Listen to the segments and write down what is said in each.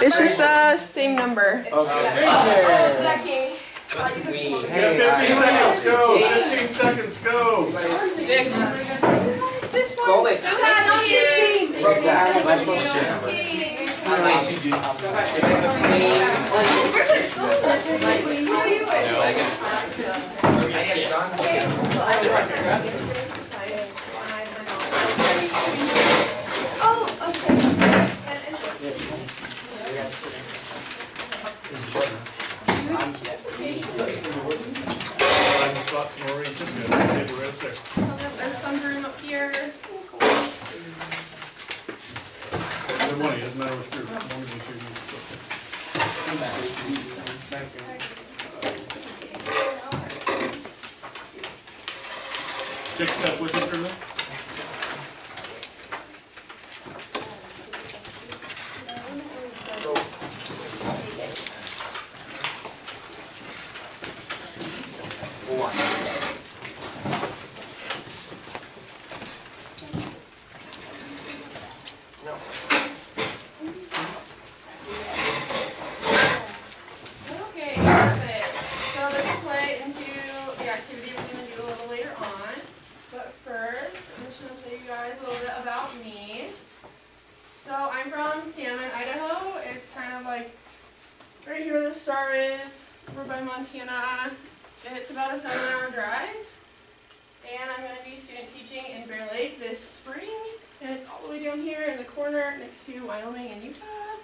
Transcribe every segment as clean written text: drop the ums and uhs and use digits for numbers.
It's just the same number. Okay. Hey, 15 seconds, go. 15 seconds, go. 6. This one. Go away. Who has all your seats? Am I supposed to say something? Oh, okay. There's some room up here. Either one, it doesn't matter which group. As long as you check that with you, Colonel. Okay, perfect. So this will play into the activity we're going to do a little later on. But first, I'm just going to tell you guys a little bit about me. So I'm from Salmon, Idaho. It's kind of like right here where the star is, over by Montana. It's about a 7-hour drive. And I'm going to be student teaching in Bear Lake this spring. And it's all the way down here in the corner next to Wyoming and Utah.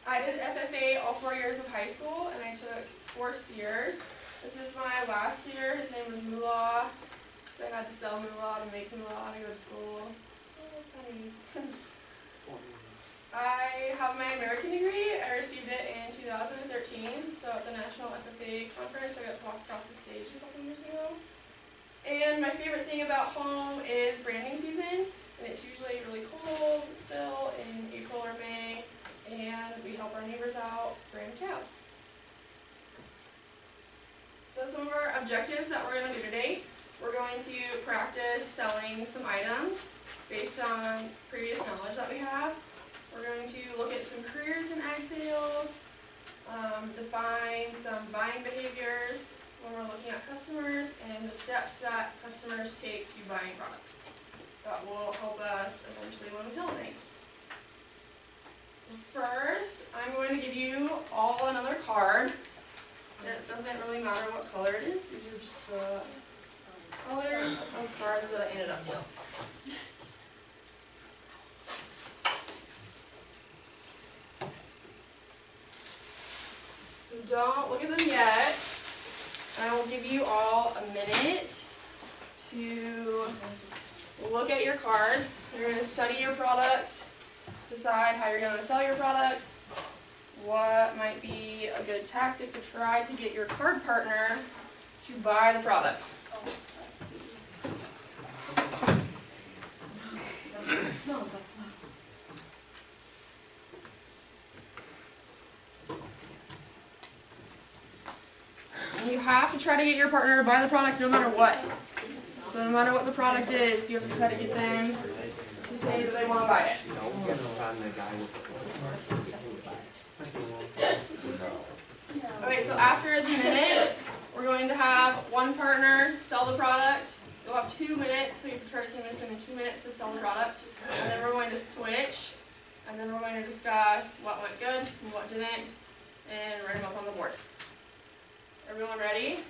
I did FFA all 4 years of high school, and I took 4 years. This is my last year. His name was Moolah, so I had to sell Moolah to make Moolah to go to school. Oh, funny. I have my American degree. I received it in 2013, so at the National FFA Conference, I got to walk across the stage a couple years ago. And my favorite thing about home is branding season, and it's usually really cold still in April or May. And we help our neighbors out brand calves. So some of our objectives that we're going to do today, we're going to practice selling some items based on previous knowledge that we have. We're going to look at some careers in ag sales, define some buying behaviors when we're looking at customers, and the steps that customers take to buying products. That will help us eventually when we tell things. First, I'm going to give you all another card. It doesn't really matter what color it is. These are just the colors of cards that I ended up with. So don't look at them yet. I will give you all a minute to look at your cards. You're going to study your product. Decide how you're going to sell your product, what might be a good tactic to try to get your card partner to buy the product. It smells like flowers. You have to try to get your partner to buy the product no matter what. So no matter what the product is, you have to try to get them to say that they want to buy it. Okay, so after the minute, we're going to have one partner sell the product. You'll have 2 minutes, so you have to try to convince them in 2 minutes to sell the product. And then we're going to switch, and then we're going to discuss what went good and what didn't, and write them up on the board. Everyone ready?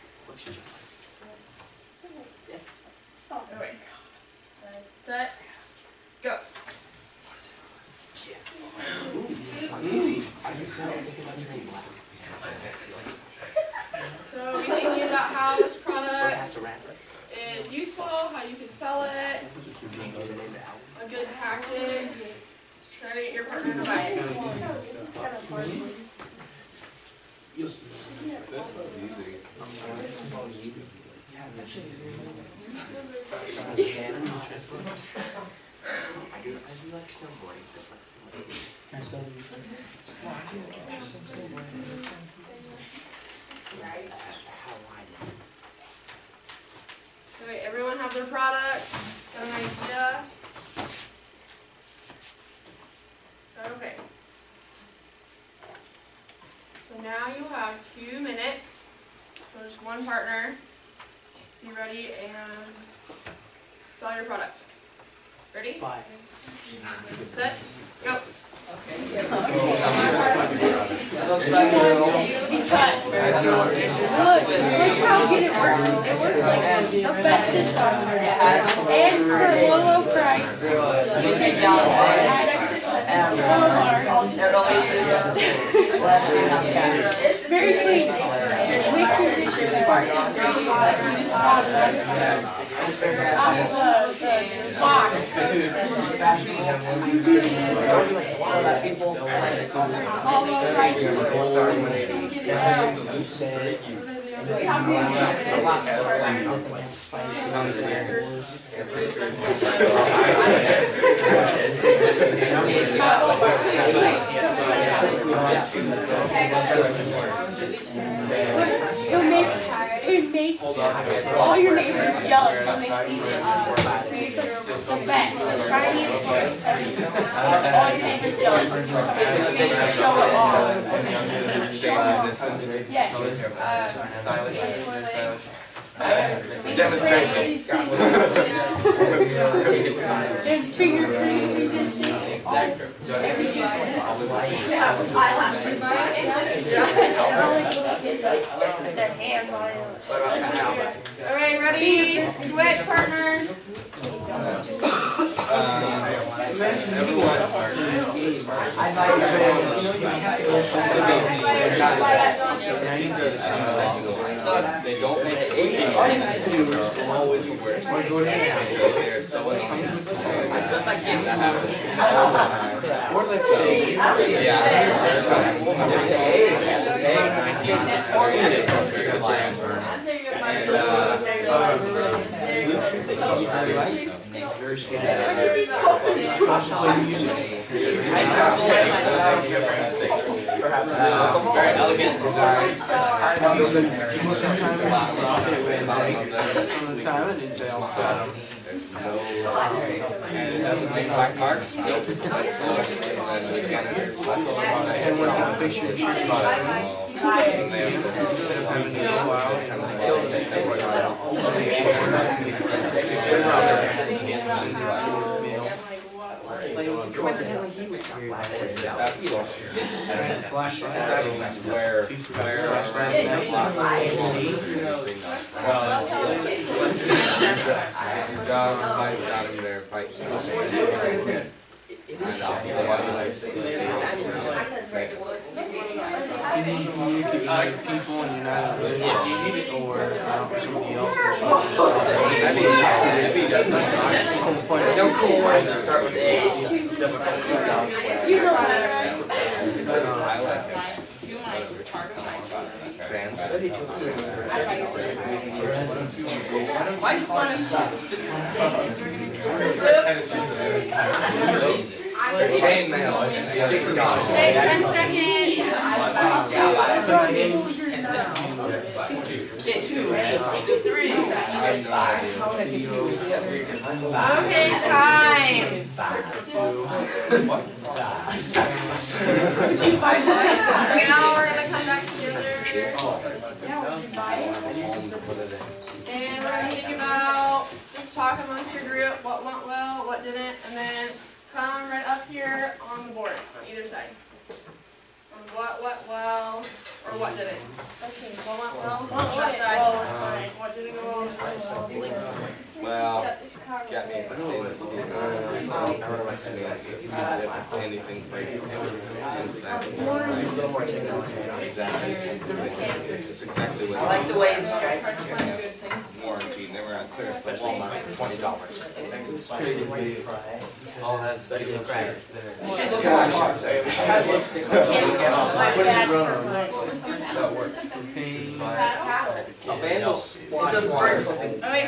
Okay. Set. Go. Easy. So be thinking about how this product is useful, how you can sell it, a good tactic, try to get your partner to buy it. That's easy. I do like snowboarding. Okay, everyone have their product, got an idea? Okay. now you have 2 minutes. So just one partner. Be ready and sell your product. Ready? Bye. Set. Go. Look how good it works. It works like the bestest partner. And for a low price. It's very clean. Makes your dishes spark. You just pop it out of the box. All those prices. Get it out. It'll make all your neighbors jealous when they see this. It's the best, the shiniest ones ever. All your neighbors jealous. Show it off. Yes. Demonstration. And fingerprint resistant. Put their hands on it. Alright, ready? Switch partners. They don't make sweet always the worst. They're so that happens. Very elegant designs. Black marks. And we're going to picture the shirt product. Coincidentally, he was people and you're not really or somebody else. Don't cool words that start with A. You know Chainmail. Stay 10 seconds. Get 2, 3. Okay, time. Now we're gonna come back together. And we're gonna think about, just talk amongst your group, what went well, what didn't, and then come right up here on the board, on either side. On what went well, or what didn't. Okay, what went well, on that side. What didn't go well, on this side. Well, got me at the stainless steel. Anything breaks inside. Exactly. It's exactly what I like the way it's warranty. They were on clearance to Walmart for $20. all has very good crack. Alright,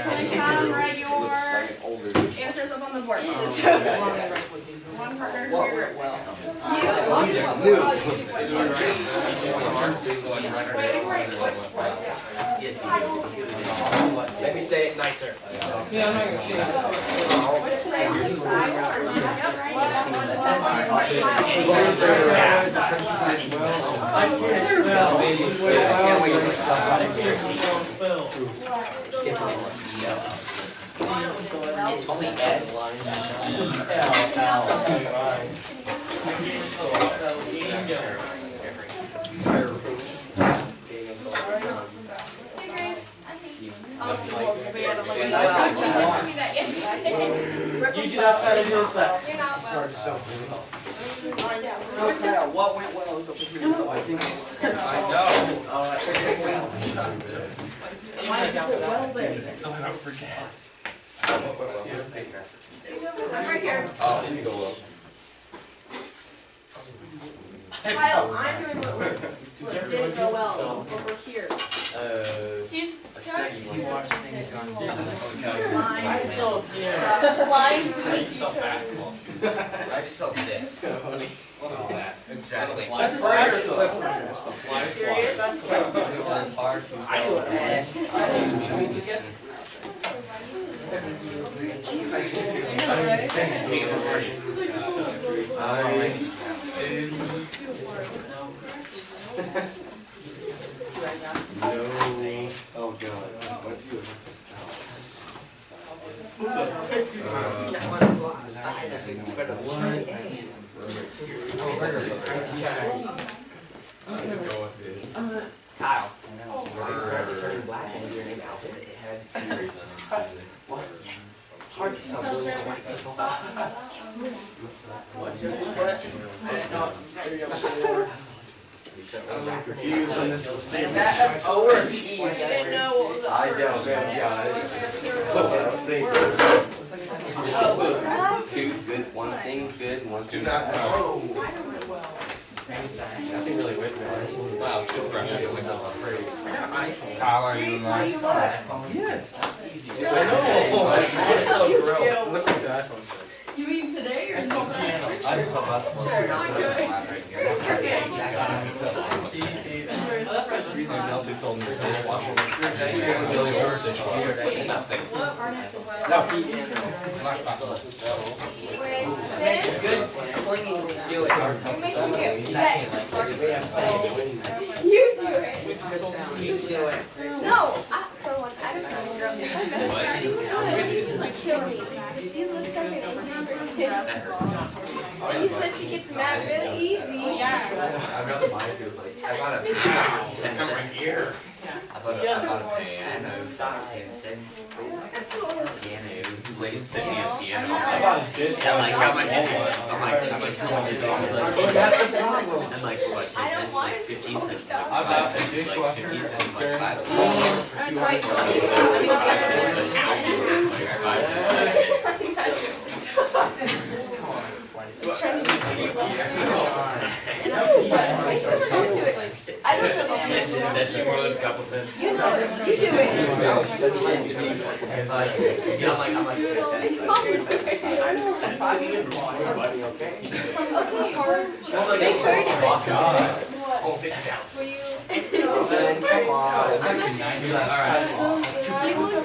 so then come write your answers up on the board. One partner for your group. Let me say it nicer. Yeah, I'm not gonna say Yep. It's only S. You're not well. What went well is over here. I think Don't forget. I'm right here. Oh, you go low. Kyle, I'm doing what didn't go well over here. He's got two lines. Lines. I just saw this. What is that? Exactly. That's fire. Serious? I do it. Oh god. What do you have Kyle. Turning black and your name outfit it had. What? It's hard to tell blue and white people. confused when this is Is that O or a P? You didn't know what was the I upper don't, two good, one thing good, one do not know. Nothing really with me. Wow, toothbrush it went on. Kyle, are you lying? Yes. I know. Look at the iPhone. You mean today or something? I just saw basketball. Kelsey told me dishwasher. Really ordered dishwasher. Nothing. No, Good. Clinging to do it. You do it. You do it. No, for one, I don't know. Kill me. She looks like an angry person. And you said she gets mad really easy. I'd rather buy it. It was like, I bought a pan. 10 cents. I bought a pan of 10 cents. Piano. It was late sent me a piano. I'm like, how much is it? I'm like, how much is it? I'm like, what? 10 cents? Like 15 cents. I bought a dishwasher. Like 15 cents. Like 5 I don't know. That's more than a couple cents. You know it. You do it. Yeah, I'm like, Okay. Make her do it. oh, $50. Will you? Come on. Alright. You want $24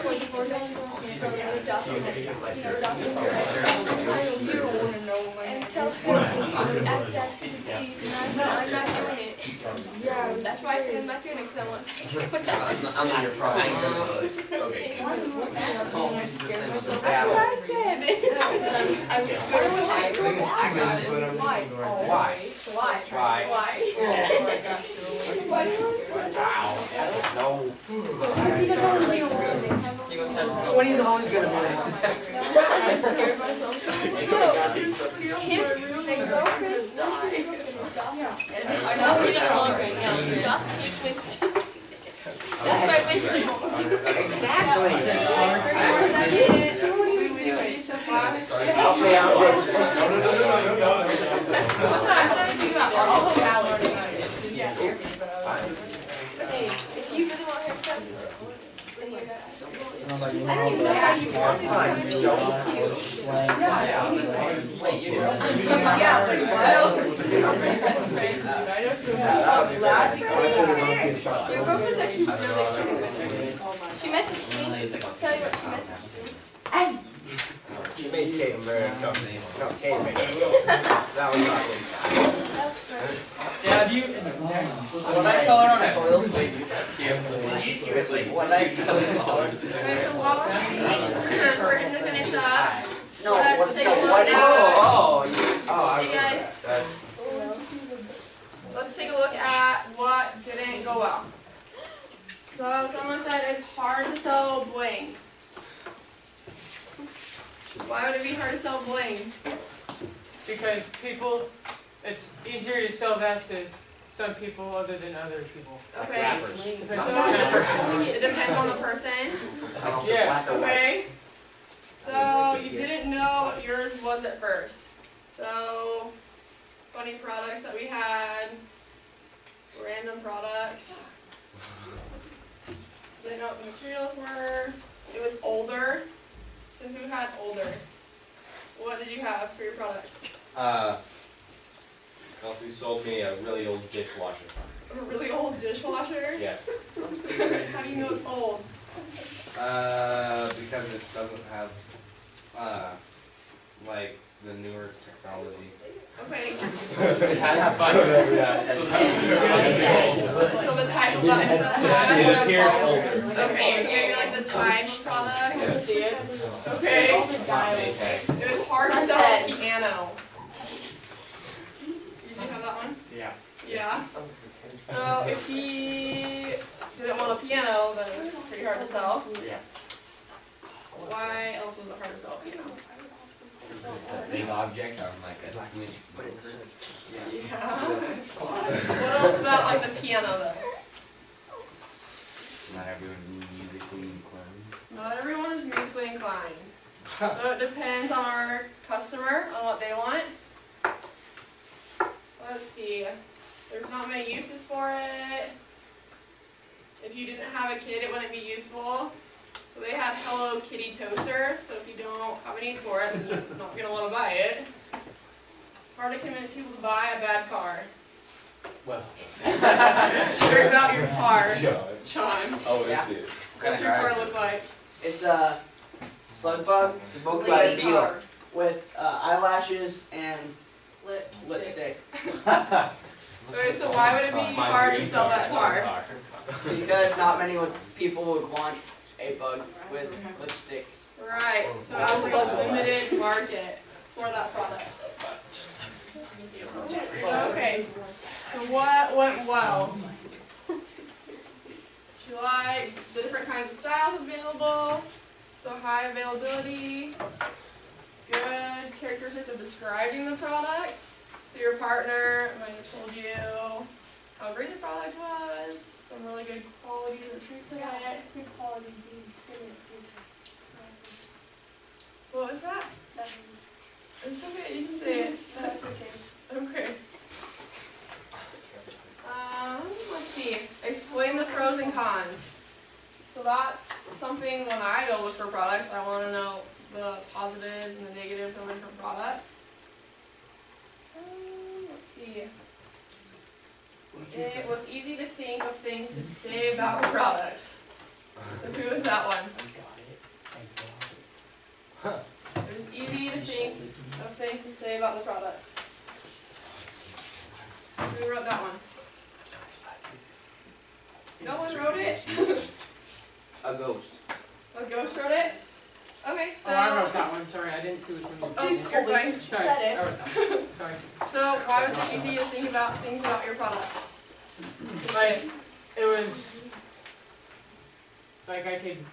and tell Stacy, ask that to see, and I said, I'm not doing it. That's why I said I'm not doing it, because I want to go down. I'm not your problem. Okay. That's what I said. I'm scared when I go back. Why? Why? Why? Why? Why? Why do you want to do it? No. Because he's always going to win. 20's always gonna win. I scared myself. No. Him, their girlfriend, I know he's getting along right now. Dawson hates Winston. That's why Winston won't do it. Exactly. She won't even do it. She'll be honest. Okay, I'll go. No. Hey, if you really want her to come, then you gotta. I don't even know how you want to come if she hates you. Yeah, but your girlfriend's actually really cute. She messaged me. I'll tell you what she messaged me. She made Tatum very comfortable. That was awesome. That's right. Yeah, have you? What I color on soil? What I color? Okay, so while we're waiting to finish up, No, let's what's take the a look what? at. Hey guys, let's take a look at what didn't go well. So someone said it's hard to sell bling. Why would it be hard to sell bling? Because people, it's easier to sell that to some people other than other people. Okay. Rappers. Depends on the kind of person. It depends on the person. Yeah. Okay. So you didn't know what yours was at first. So funny products that we had, random products. Didn't know what the materials were. It was older. So who had older? What did you have for your product? Kelsey sold me a really old dishwasher. A really old dishwasher? Yes. How do you know it's old? Because it doesn't have, like, the newer technology. Okay. It has fun. So the type of buttons that it has? It appears older. Okay, so maybe like the time of product? Yes. See it? Okay. Okay. It was hard to sell a piano. Did you have that one? Yeah. Yeah. So if he didn't want a piano, then it was pretty hard to sell. Yeah. Why else was it hard to sell a piano? A big object on like a huge. Yeah. What else about like the piano though? Not everyone's musically inclined. Not everyone is musically inclined. So it depends on our customer, on what they want. Let's see. There's not many uses for it. If you didn't have a kid, it wouldn't be useful. So they had Hello Kitty toaster. So if you don't have a need for it, then you're not going to want to buy it. Hard to convince people to buy a bad car. Well. Sure about your car, John. Oh, Yeah. is it? What's your car look like? It's a slug bug evoked by a beetle with eyelashes and lipstick. Okay, so why would it be hard to sell that car? Because not many people would want a bug with lipstick. Right, so it was like a limited market for that product. Okay, so what went well? You like the different kinds of styles available, so high availability, good characteristics of describing the product. So your partner might have told you how great the product was, some really good qualities or traits of it. Good quality seeds, good. What was that? It's okay, you can say it. That's okay. Okay. Let's see. Explain the pros and cons. So that's something when I go look for products, I want to know the positives and the negatives of different products. Let's see. It was easy to think of things to say about the products. So who was that one? It was easy to think of things to say about the product. Who wrote that one? No one wrote it? A ghost. A ghost wrote it? Okay, so. Oh, I wrote that one. Sorry, I didn't see which one. Oh, you're fine. Sorry. Said it. I wrote that one. Sorry. So why was it easy to think about things about your product? Like, it was, like I could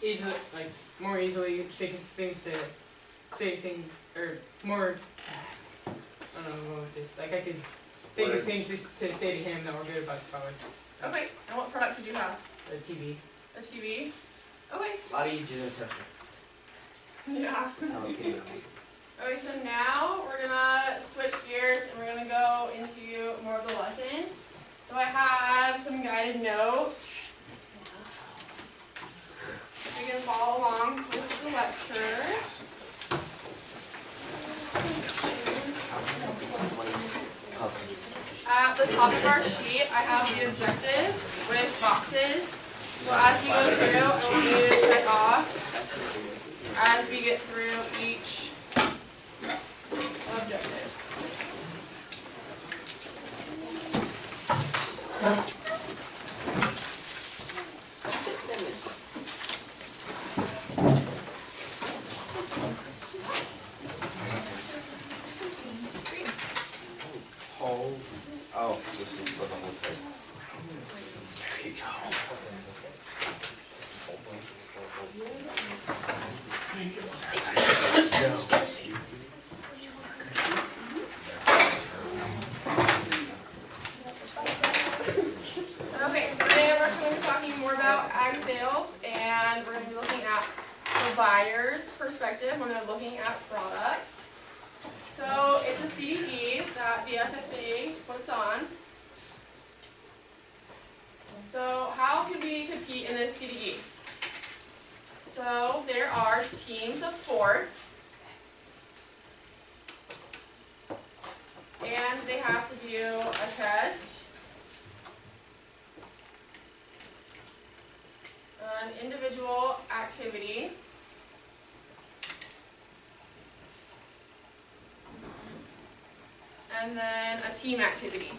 easily, like, more easily think of things to say things, or more, I don't know what this, like I could think of things to say to him that were good about the product. Okay, and what product did you have? The TV. A TV? Okay. A lot easier than a toaster. Yeah. No, I'm kidding. Okay, so now we're gonna switch gears and we're gonna go into more of the lesson. So I have some guided notes. You can follow along with the lecture. At the top of our sheet, I have the objectives with boxes. So as we go through, I want you to check off as we get through each objective. Oh, this is for the whole thing. There you go. Okay, so today we're going to be talking more about ag sales, and we're going to be looking at the buyer's perspective when they're looking at products. So it's a CDE that the FFA puts on. So how can we compete in this CDE? So there are teams of 4, and they have to do a test, an individual activity, and then a team activity.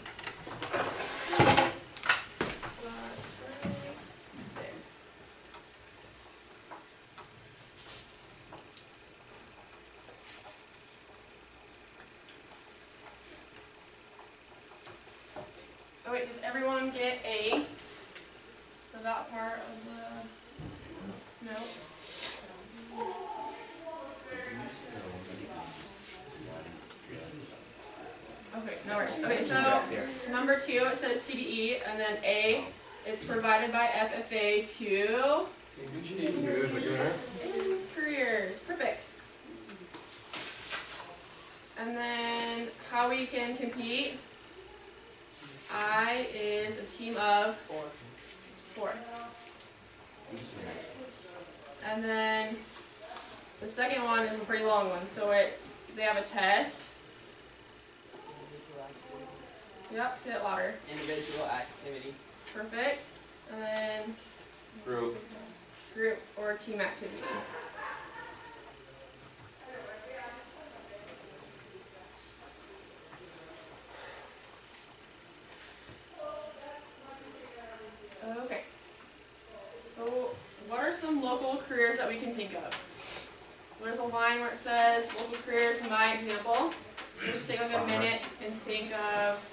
Oh wait, did everyone get A for that part of the notes? Okay, no worries. Okay, so number 2, it says CDE, and then A is provided by FFA to Induce careers. Perfect. And then how we can compete. I is a team of 4. And then the second one is a pretty long one. So it's, they have a test. Yep, say it louder. Individual activity. Perfect. And then Group. Group or team activity. Okay. So what are some local careers that we can think of? So there's a line where it says local careers in my example. Just take like a minute and think of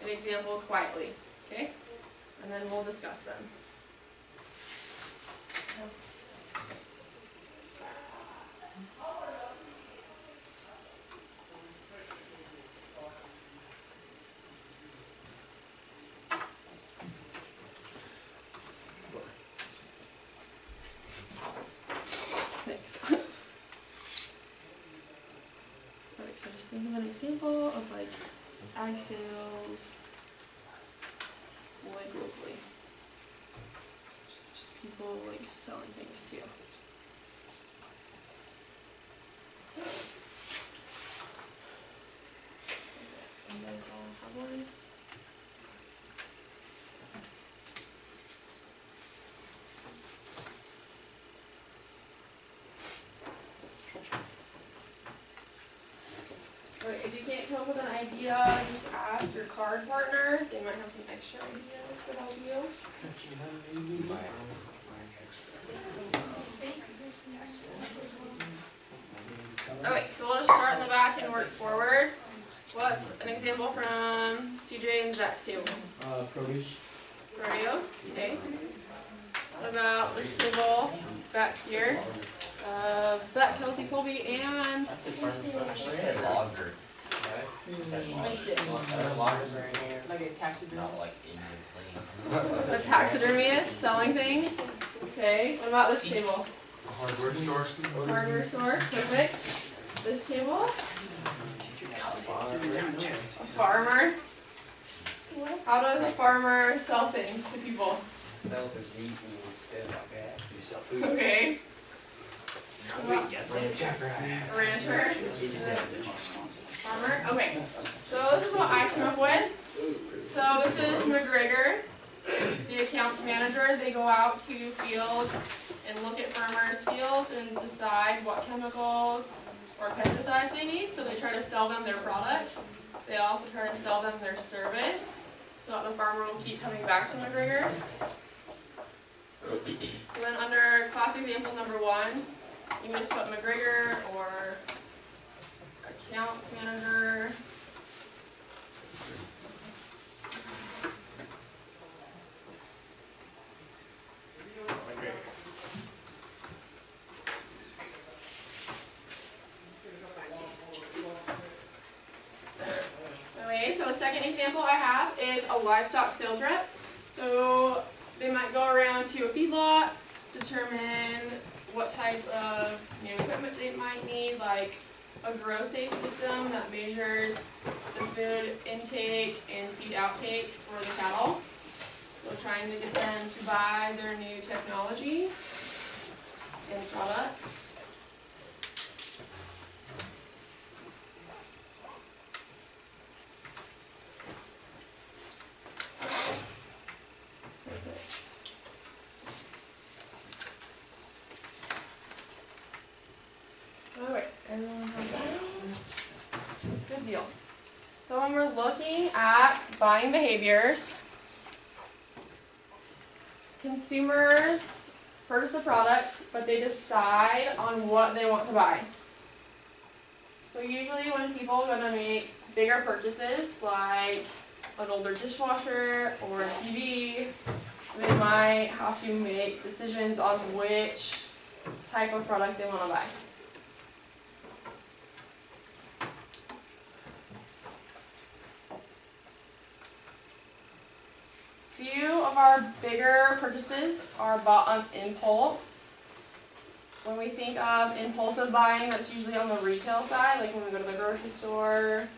an example quietly, okay? And then we'll discuss them. Thanks. Alright, so just think of an example of like ag sales, like locally. Just people like selling things too. You guys all have one? Alright, if you can't come up with an idea, just ask your card partner. They might have some extra ideas to help you. Alright, so we'll just start in the back and work forward. What's an example from CJ and Zach's table? Produce. Produce, okay. What about this table back here? Zach, Kelsey, Colby, and She said logger. Loggers are in here. Like a taxidermist. Not like Indian a taxidermist selling things. Okay, what about this table? Hardware store. Hardware store, perfect. This table? A farmer. How does a farmer sell things to people? Sells his wheat and instead like that. You sell food. Okay. Rancher. Rancher. Farmer. Okay. So this is what I came up with. So this is McGregor, the accounts manager. They go out to fields and look at farmers' fields and decide what chemicals or pesticides they need. So they try to sell them their product. They also try to sell them their service. so that the farmer will keep coming back to McGregor. So then under class example number 1, you can just put McGregor or accounts manager. Okay, so a second example I have is a livestock sales rep. So they might go around to a feedlot, determine what type of new equipment they might need, like a grow safe system that measures the food intake and feed outtake for the cattle. So trying to get them to buy their new technology and products. Alright, everyone have that? Good deal. So when we're looking at buying behaviors, consumers purchase a product, but they decide on what they want to buy. So usually when people are going to make bigger purchases, like an older dishwasher or a TV, they might have to make decisions on which type of product they want to buy. Few of our bigger purchases are bought on impulse. When we think of impulsive buying, that's usually on the retail side, like when we go to the grocery store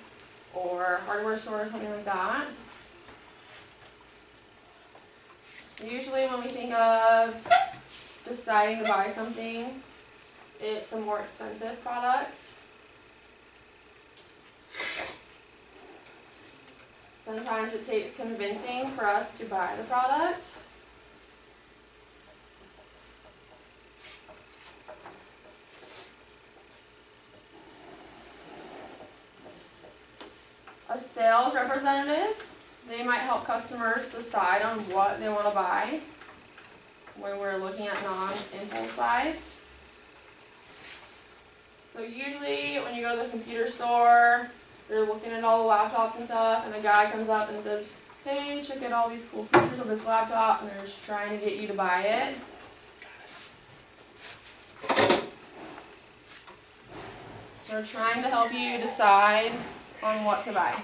or hardware store or something like that. Usually when we think of deciding to buy something, it's a more expensive product. Sometimes it takes convincing for us to buy the product. A sales representative, they might help customers decide on what they want to buy when we're looking at non-impulse buys. So usually when you go to the computer store, they're looking at all the laptops and stuff, and a guy comes up and says, hey, check out all these cool features of this laptop, and they're just trying to get you to buy it. They're trying to help you decide on what to buy.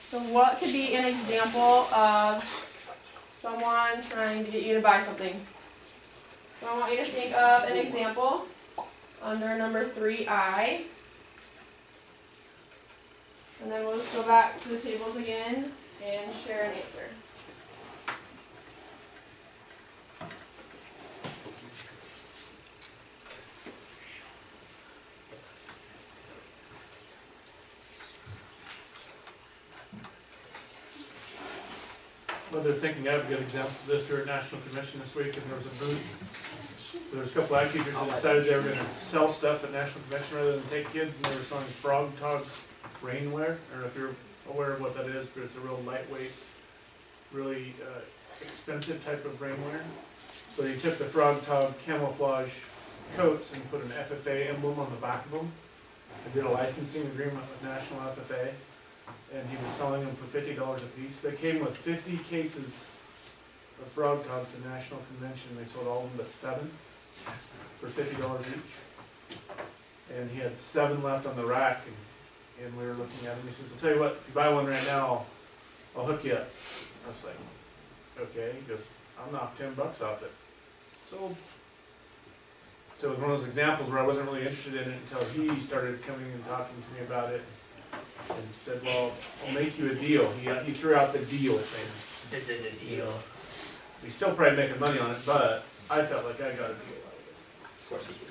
So what could be an example of someone trying to get you to buy something? So I want you to think of an example under number 3I. And then we'll just go back to the tables again and share an answer. Well, they're thinking I have a good example of this. We were at National Convention this week, and there was a booth. There was a couple ag teachers that decided they were going to sell stuff at National Convention rather than take kids, and they were selling Frog Togs rainwear. I don't know if you're aware of what that is, but it's a real lightweight, really expensive type of rainwear. So they took the Frog Tog camouflage coats and put an FFA emblem on the back of them. They did a licensing agreement with National FFA. And he was selling them for $50 a piece. They came with 50 cases of Frog Togs to National Convention. They sold all of them but 7 for $50 each. And he had 7 left on the rack, and we were looking at them. He says, I'll tell you what, if you buy one right now, I'll hook you up. I was like, okay. He goes, I'll knock $10 off it. So it was one of those examples where I wasn't really interested in it until he started coming and talking to me about it. And said, well, I'll make you a deal. He threw out the deal thing. The deal. We still probably making money on it, but I felt like I got a deal out of it.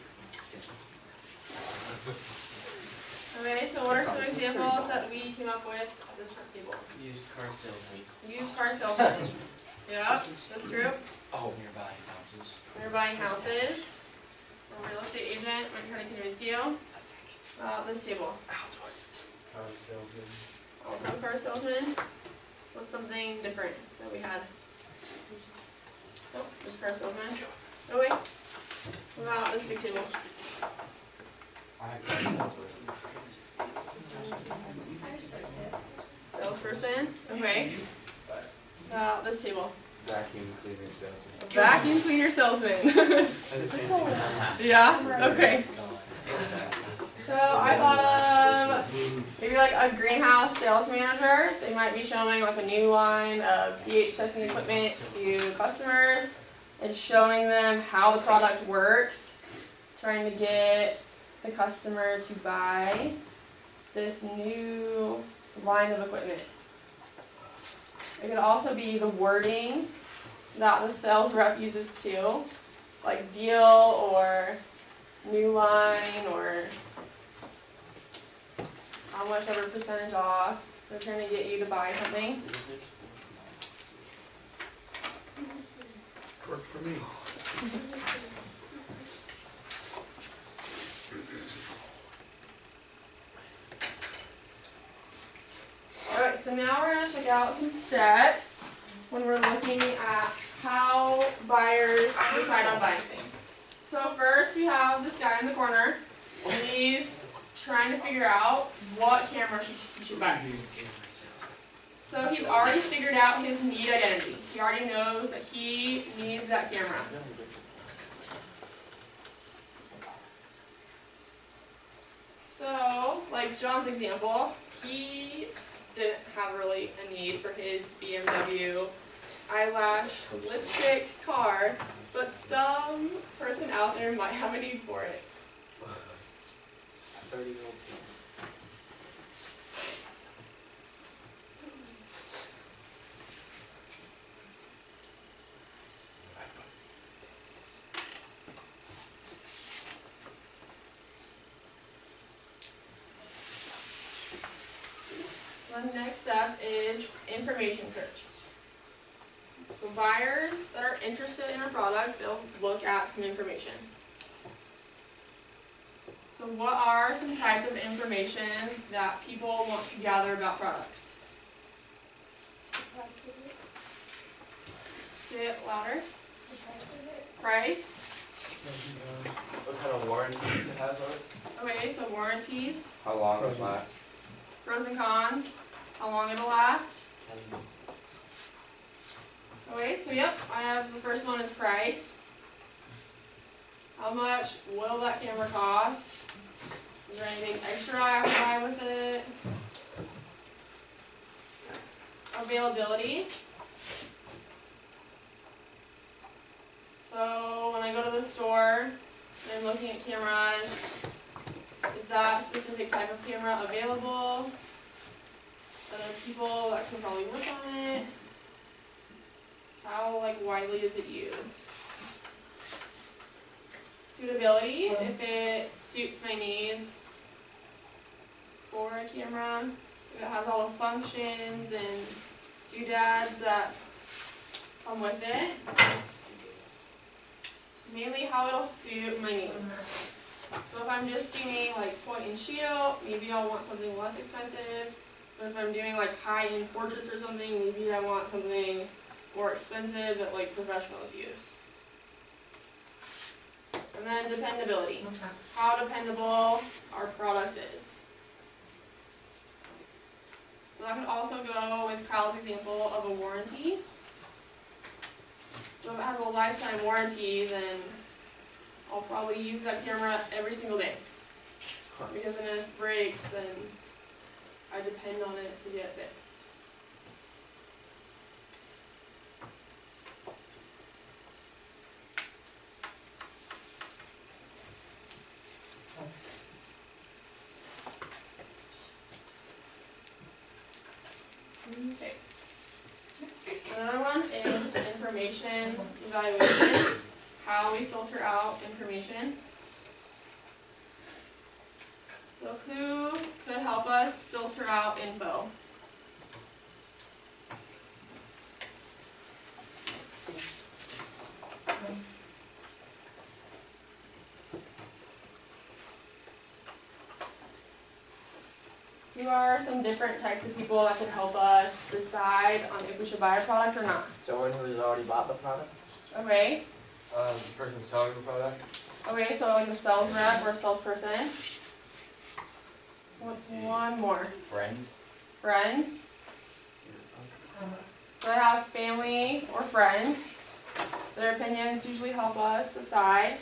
Okay, so what are some examples that we came up with at this table? Used car salesman. Used car salesman. Yeah, this group. Oh, you're buying houses. When you're buying houses, a real estate agent might try to convince you This table. Car salesman. Also car salesman. What's something different that we had? Oh, this car salesman. Oh wait. What about this big table? I had car salesman. Salesperson. Okay. This table. Vacuum cleaner salesman. Vacuum cleaner salesman. Yeah. Okay. So I thought of maybe like a greenhouse sales manager. They might be showing like a new line of pH testing equipment to customers and showing them how the product works, trying to get the customer to buy this new line of equipment. It could also be the wording that the sales rep uses too, like deal or new line or how much ever percentage off. They're trying to get you to buy something. Works for me. Alright, so now we're going to check out some steps when we're looking at how buyers decide on buying things. So first we have this guy in the corner, and he's trying to figure out what camera he should buy. So he's already figured out his need identity. He already knows that he needs that camera. So, like John's example, he didn't have really a need for his BMW eyelash lipstick car, but some person out there might have a need for it. 30-year-old. The next step is information search. So buyers that are interested in a product, they'll look at some information. So what are some types of information that people want to gather about products? Say it louder. Price. What kind of warranties it has on it? Okay, so warranties, How long it lasts? pros and cons, how long it'll last. Okay, so yep, I have the first one is price. How much will that camera cost? Is there anything extra I have to buy with it? Availability. So when I go to the store and I'm looking at cameras, is that specific type of camera available? Are there people that can probably work on it? How widely is it used? Suitability, if it suits my needs for a camera, if it has all the functions and doodads that come with it. Mainly how it'll suit my needs. So if I'm just doing point and shoot, maybe I'll want something less expensive. But if I'm doing high-end portraits or something, maybe I want something more expensive that professionals use. And then dependability. How dependable our product is. So that could also go with Kyle's example of a warranty. So if it has a lifetime warranty, then I'll probably use that camera every single day. Because if it breaks, then I depend on it to get fixed. Okay. Another one is information evaluation, how we filter out information. So who could help us filter out info? Who are some different types of people that could help us decide on if we should buy a product or not? Someone who's already bought the product? Okay. The person selling the product. Okay, so like a sales rep or a salesperson. What's one more? Friends. Friends. So I have family or friends. Their opinions usually help us decide.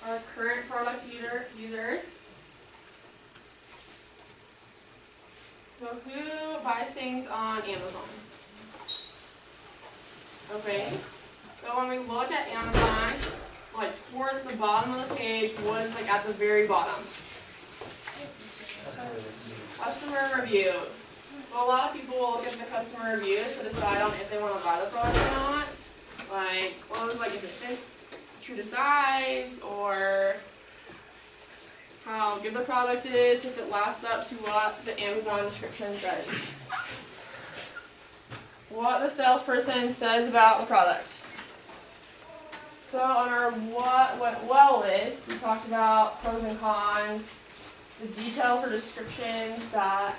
Our current product users. So who buys things on Amazon? Okay. So when we look at Amazon, like towards the bottom of the page, what is like at the very bottom? Customer reviews. So a lot of people will look at the customer reviews to decide on if they want to buy the product or not. Like clothes, like if it fits true to size, or how good the product is, if it lasts up to what the Amazon description says. What the salesperson says about the product. So on our what went well list, we talked about pros and cons, the details or descriptions that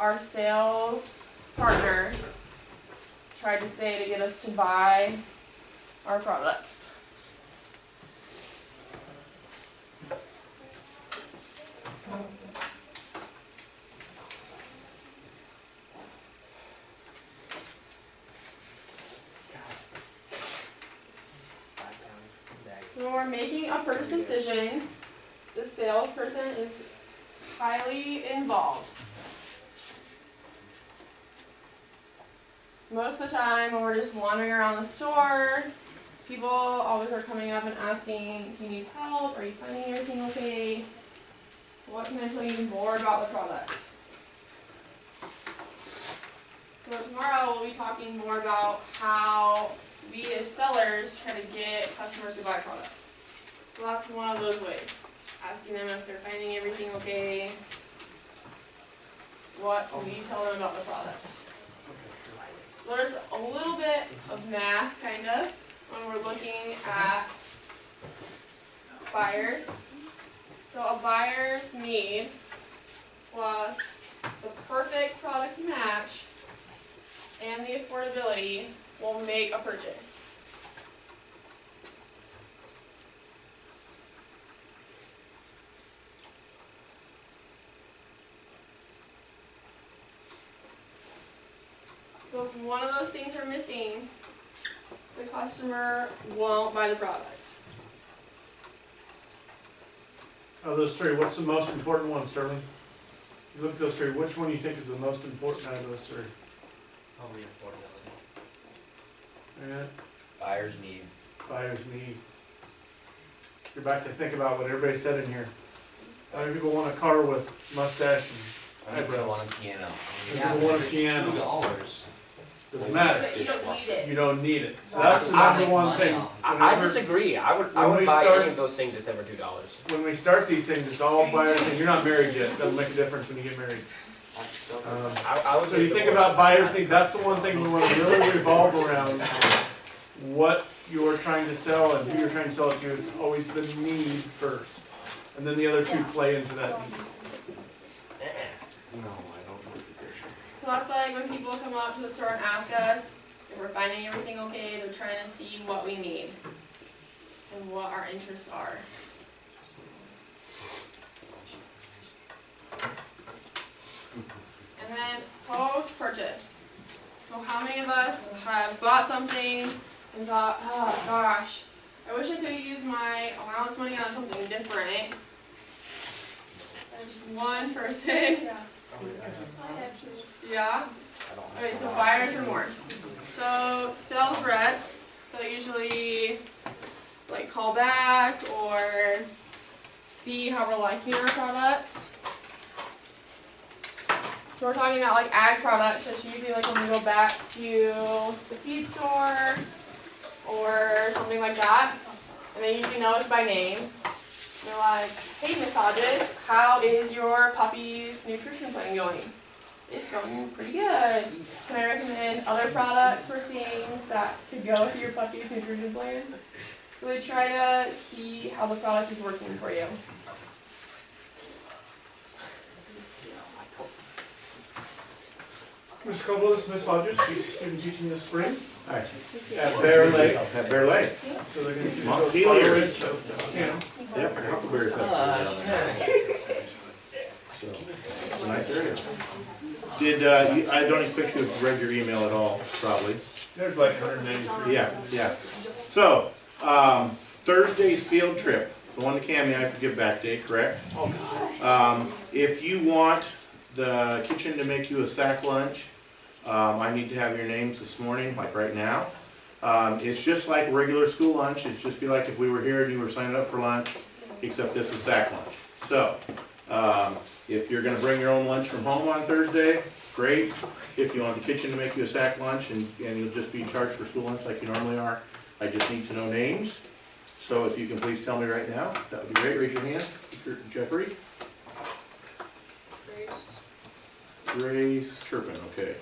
our sales partner tried to say to get us to buy our products. When we're making a purchase decision, the salesperson is highly involved. Most of the time when we're just wandering around the store, people always are coming up and asking, do you need help? Are you finding everything okay? What can I tell you more about the product? So tomorrow we'll be talking more about how we as sellers try to get customers to buy products. So that's one of those ways. Asking them if they're finding everything okay. What can we tell them about the product? So there's a little bit of math, kind of, when we're looking at buyers. So a buyer's need plus the perfect product match and the affordability will make a purchase. So if one of those things are missing, the customer won't buy the product. Of those three, what's the most important one, Sterling? You look at those three, which one do you think is the most important out of those three? Probably affordability. Yeah, Buyer's need. buyer's need. You're back to think about what everybody said in here. How many people want a car with mustache I don't want a piano. and people want a piano? $2. Doesn't matter. But you don't need it. You don't need it. So that's the I number make one money thing. off I Whenever- disagree. I would When we buy start- any of those things if they were $2. When we start these things, it's all buyer's need. You're not married yet. It doesn't make a difference when you get married. I would So you think about buyer's need, that's the one thing we want to really revolve around. What you're trying to sell and who you're trying to sell it to. It's always the need first. And then the other two play into that need. No, I don't want to. So that's like when people come up to the store and ask us if we're finding everything okay, they're trying to see what we need and what our interests are. And then post-purchase. So how many of us have bought something and thought, oh gosh, I wish I could use my allowance money on something different. There's one person. Yeah. Okay, so buyer's remorse. So sales reps, they'll usually like call back or see how we're liking our products. So we're talking about like ag products. That's usually like when we go back to the feed store or something like that. And they usually know us by name. They're like, hey Miss Hodges, how is your puppy's nutrition plan going? It's going pretty good. Can I recommend other products or things that could go with your puppy's nutrition plan? So we try to see how the product is working for you. Mr. Kovales, Ms. Hodges, she's student teaching this spring Hi. at Bear Lake. At Bear Lake. So they're gonna do Montpelier. those so, yeah. Yep, Huckleberry Festival down there. So, nice area. I don't expect you to have read your email at all, probably. There's like 193. Yeah. So, Thursday's field trip, the one to Cammy, I forgive back day, correct? If you want the kitchen to make you a sack lunch, I need to have your names this morning, like right now. It's just like regular school lunch, it's just be like if we were here and you were signing up for lunch, except this is sack lunch. So, if you're gonna bring your own lunch from home on Thursday, great. If you want the kitchen to make you a sack lunch and you'll just be charged for school lunch like you normally are, I just need to know names. So if you can please tell me right now, that would be great. Raise your hand. Jeffrey? Grace Turpin, okay.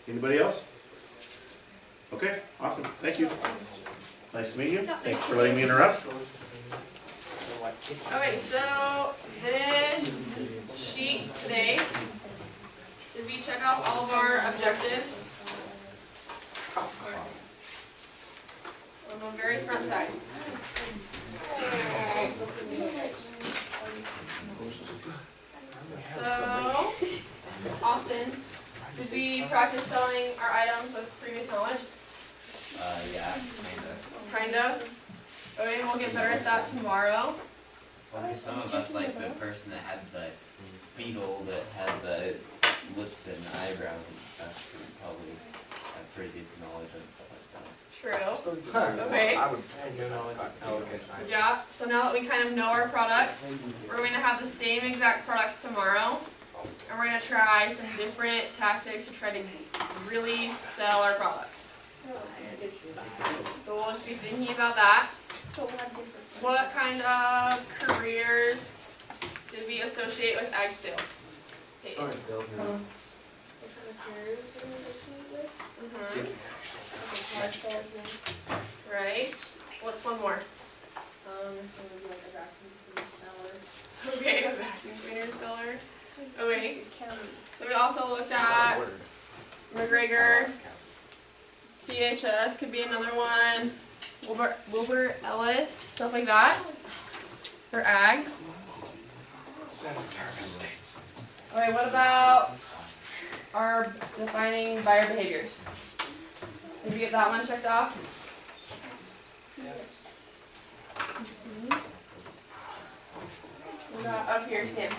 Anybody else? Okay, awesome. Thank you. Nice to meet you. Thanks for letting me interrupt. Okay, so this sheet today, did we check out all of our objectives? On the very front side. So, Austin, did we practice selling our items with previous knowledge? Yeah, Kind of. Okay, we'll get better at that tomorrow. well, some of us, like the person that had the beetle that had the lips and eyebrows and stuff, would probably have pretty good knowledge of stuff like that. True. Okay. Yeah, so now that we kind of know our products, we're going to have the same exact products tomorrow. And we're going to try some different tactics to try to really sell our products. So we'll just be thinking about that. What kind of careers did we associate with ag sales? Peyton. Right. What's one more? Okay, a vacuum cleaner seller. Okay. So we also looked at McGregor. CHS could be another one. Wilbur Ellis, stuff like that. For ag. Okay, what about our defining buyer behaviors? Did we get that one checked off? We got up here, Sam.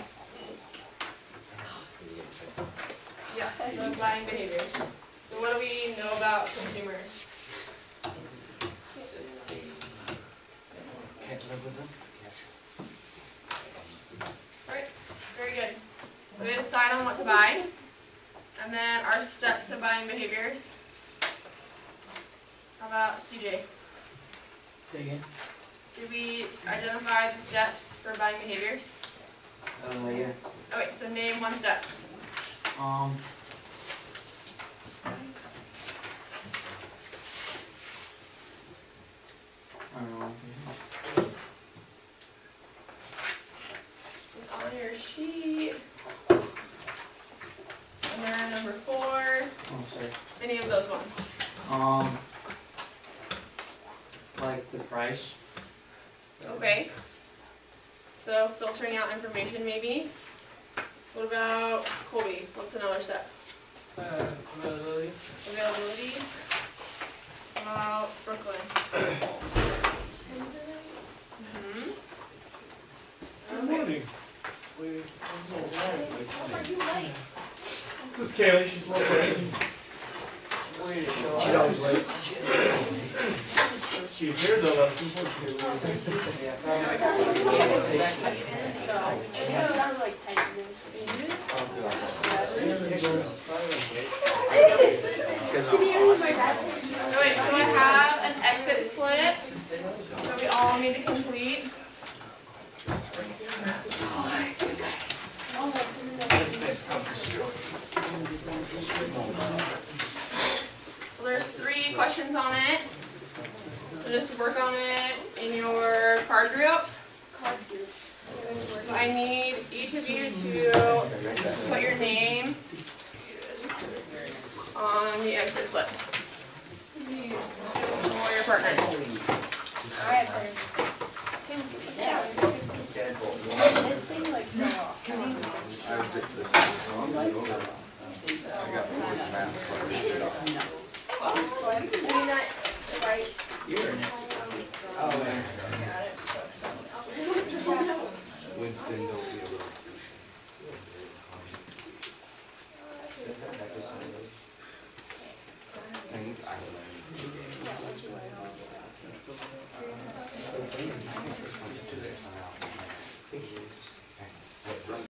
Yeah, so buying behaviors. So what do we know about consumers? Can't live with them? Alright, very good. So we decide on what to buy. And then our steps to buying behaviors. How about CJ? Say again? Did we identify the steps for buying behaviors? Yeah. Okay, so name one step. I don't know. It's on your sheet. And then number 4. Oh, sorry. Any of those ones. Like the price. Okay. So filtering out information maybe. What about Colby? What's another step? Availability. Availability. How about Brooklyn? Good morning. This is Kaylee, she's a little late. She's always late. She's here though, that's important. all need to complete. So there's 3 questions on it. So just work on it in your card groups. So I need each of you to put your name on the exit slip. Or your partner. Alright, this thing like fell off. I got the math, so I ripped it off. I mean that right. Winston, don't be a little. Things I learned.